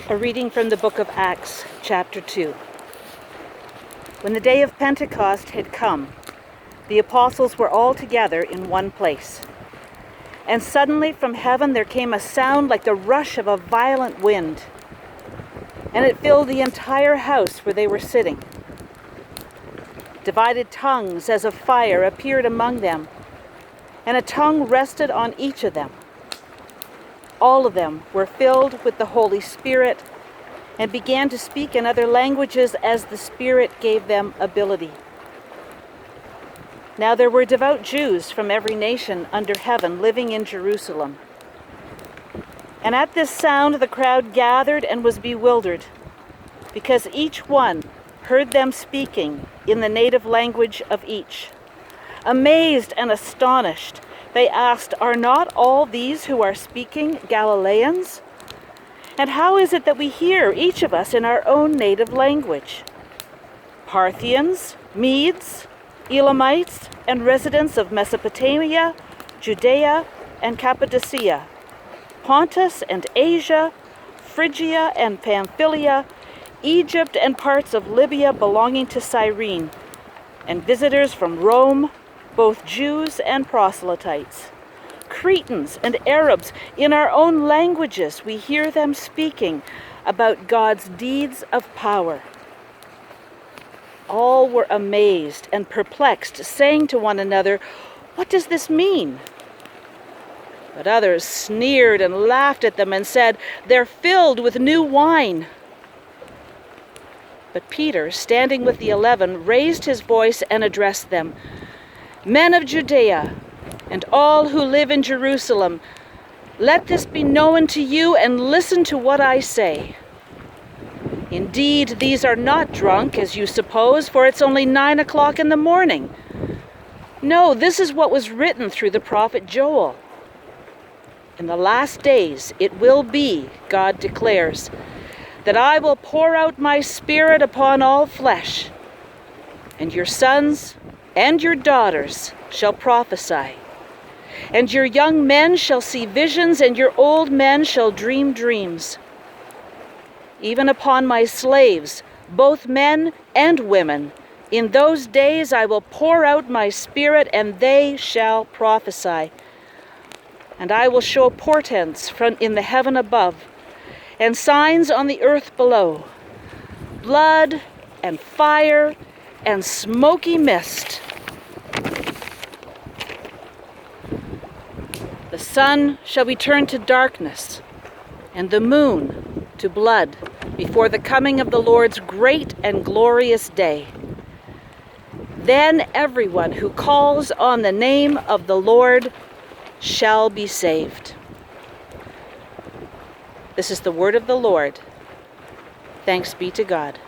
A reading from the book of Acts, chapter 2. When the day of Pentecost had come, the apostles were all together in one place. And suddenly from heaven there came a sound like the rush of a violent wind, and it filled the entire house where they were sitting. Divided tongues as of fire appeared among them, and a tongue rested on each of them. All of them were filled with the Holy Spirit and began to speak in other languages as the Spirit gave them ability. Now there were devout Jews from every nation under heaven living in Jerusalem. And at this sound the crowd gathered and was bewildered, because each one heard them speaking in the native language of each. Amazed and astonished, they asked, "Are not all these who are speaking Galileans? And how is it that we hear, each of us, in our own native language? Parthians, Medes, Elamites, and residents of Mesopotamia, Judea, and Cappadocia, Pontus and Asia, Phrygia and Pamphylia, Egypt and parts of Libya belonging to Cyrene, and visitors from Rome, both Jews and proselytes, Cretans and Arabs, in our own languages we hear them speaking about God's deeds of power." All were amazed and perplexed, saying to one another, "What does this mean?" But others sneered and laughed at them and said, "They're filled with new wine." But Peter, standing with the 11, raised his voice and addressed them, "Men of Judea, and all who live in Jerusalem, let this be known to you and listen to what I say. Indeed, these are not drunk, as you suppose, for it's only 9 o'clock in the morning. No, this is what was written through the prophet Joel. In the last days it will be, God declares, that I will pour out my Spirit upon all flesh, and your sons and your daughters shall prophesy, and your young men shall see visions, and your old men shall dream dreams. Even upon my slaves, both men and women, in those days I will pour out my Spirit, and they shall prophesy. And I will show portents in the heaven above, and signs on the earth below, blood and fire and smoky mist. The sun shall be turned to darkness, and the moon to blood, before the coming of the Lord's great and glorious day. Then everyone who calls on the name of the Lord shall be saved." This is the word of the Lord. Thanks be to God.